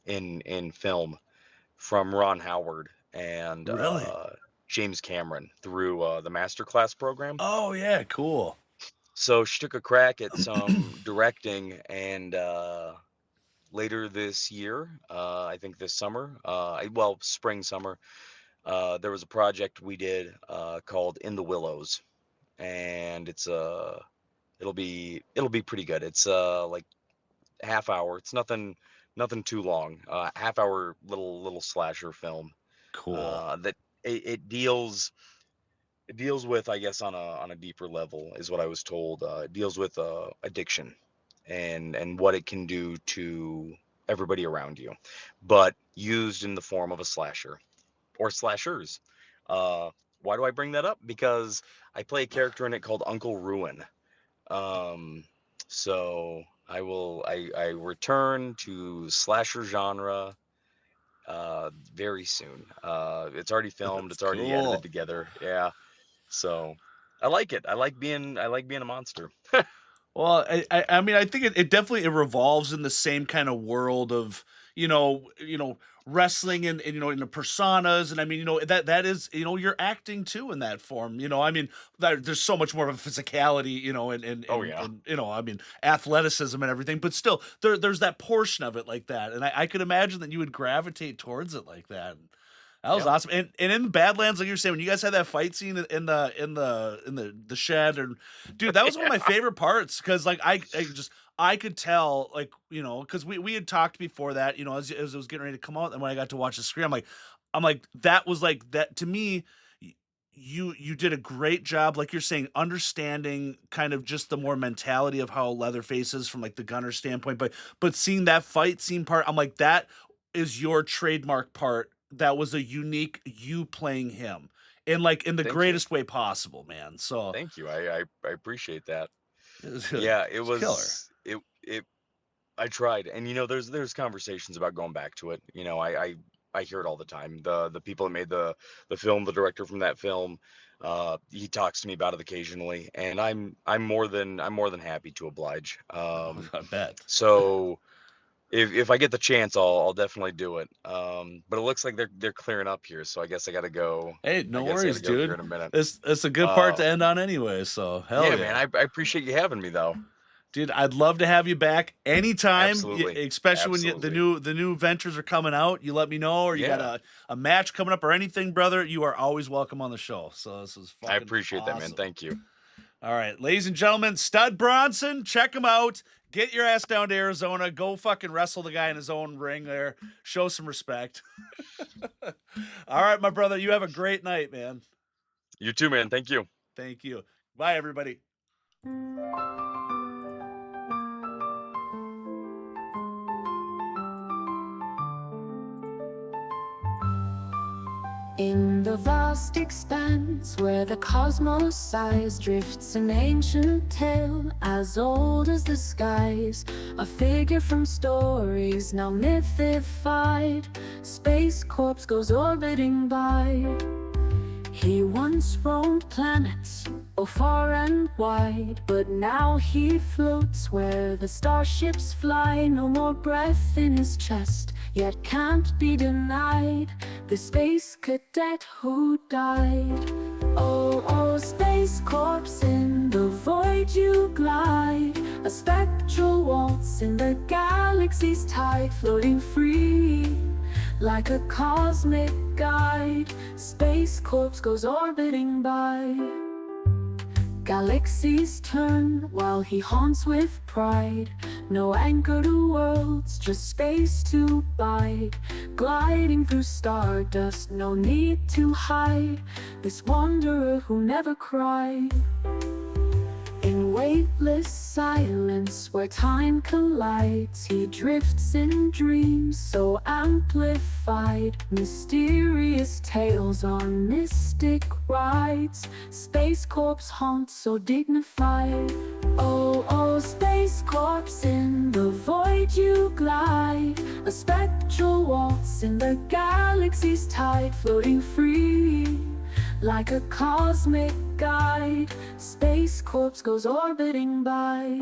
B: in film from Ron Howard and
A: Really?
B: James Cameron through the masterclass program.
A: Oh, yeah. Cool.
B: So she took a crack at some directing, and later this year, I think this summer, well, spring, summer, there was a project we did called In the Willows, and it'll be pretty good. It's like half hour. It's nothing too long. Half hour little slasher film
A: Cool.
B: that it deals with, I guess, on a deeper level, is what I was told. It deals with addiction and what it can do to everybody around you, but used in the form of a slasher or slashers. why do I bring that up? Because I play a character in it called Uncle Ruin. Um, so I return to slasher genre very soon. It's already filmed,
A: That's
B: it's already edited
A: cool.
B: together. Yeah. So I like it. I like being a monster.
A: Well, I mean, I think it definitely it revolves in the same kind of world of wrestling and in the personas, and I mean, that is you're acting too in that form. I mean, there's so much more of a physicality,
B: Oh yeah.
A: and I mean, athleticism and everything, but still, there's that portion of it like that, and I could imagine that you would gravitate towards it like that. That was
B: Yeah.
A: awesome. And in Badlands, like you're saying, when you guys had that fight scene in the shed, and dude, that was one of my
B: Yeah.
A: favorite parts because like I could tell like because we had talked before that as it was getting ready to come out, and when I got to watch the screen, I'm like that was like that to me. You did a great job, like you're saying, understanding kind of just the more mentality of how Leatherface is from like the gunner standpoint, but seeing that fight scene part, I'm like that is your trademark part. That was a unique you playing him in like in the
B: Thank you.
A: greatest way possible, man. So
B: Thank you. I appreciate that.
A: it was,
B: Yeah,
A: it's killer.
B: it I tried. And there's conversations about going back to it. I hear it all the time. The people that made the film, the director from that film, he talks to me about it occasionally, and I'm more than happy to oblige.
A: I bet.
B: So if I get the chance, I'll definitely do it. But it looks like they're clearing up here, so I guess I gotta go.
A: Hey,
B: I
A: no
B: guess I
A: worries,
B: gotta go here
A: dude.
B: in a minute.
A: It's a good part to
B: Um,
A: end on anyway. So hell
B: yeah, man,
A: yeah.
B: I appreciate you having me though.
A: Dude, I'd love to have you back anytime,
B: Absolutely,
A: especially when the
B: absolutely.
A: new ventures are coming out. You let me know, or you got
B: Yeah,
A: a match coming up, or anything, brother. You are always welcome on the show. So this is
B: I
A: fucking
B: appreciate that, man.
A: awesome.
B: Thank you.
A: All right, ladies and gentlemen, Stud Bronson, check him out. Get your ass down to Arizona. Go fucking wrestle the guy in his own ring there. Show some respect. All right, my brother, you have a great night, man.
B: You too, man. Thank you.
A: Thank you. Bye, everybody.
C: In the vast expanse where the cosmos sighs, drifts an ancient tale as old as the skies. A figure from stories now mythified, Space Corpse goes orbiting by. He once roamed planets, far and wide, but now he floats where the starships fly. No more breath in his chest, yet can't be denied the space cadet who died. Oh, oh, Space Corpse, in the void you glide, a spectral waltz in the galaxy's tide, floating free like a cosmic guide. Space Corpse goes orbiting by. Galaxies turn while he haunts with pride. No anchor to worlds, just space to bide. Gliding through stardust, no need to hide. This wanderer who never cried. In weightless silence where time collides, he drifts in dreams so amplified. Mysterious tales on mystic rides. Space Corpse haunts so dignified. Oh, oh, Space Corpse, in the void you glide, a spectral waltz in the galaxy's tide, floating free like a cosmic guide. Space Corpse goes orbiting by.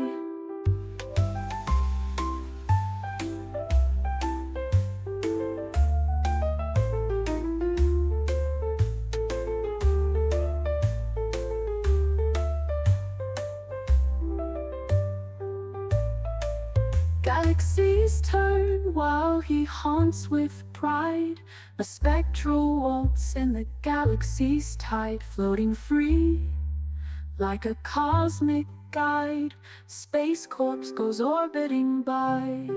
C: Galaxies turn while he haunts with pride. A spectral waltz in the galaxy's tide, floating free like a cosmic guide. Space Corpse goes orbiting by.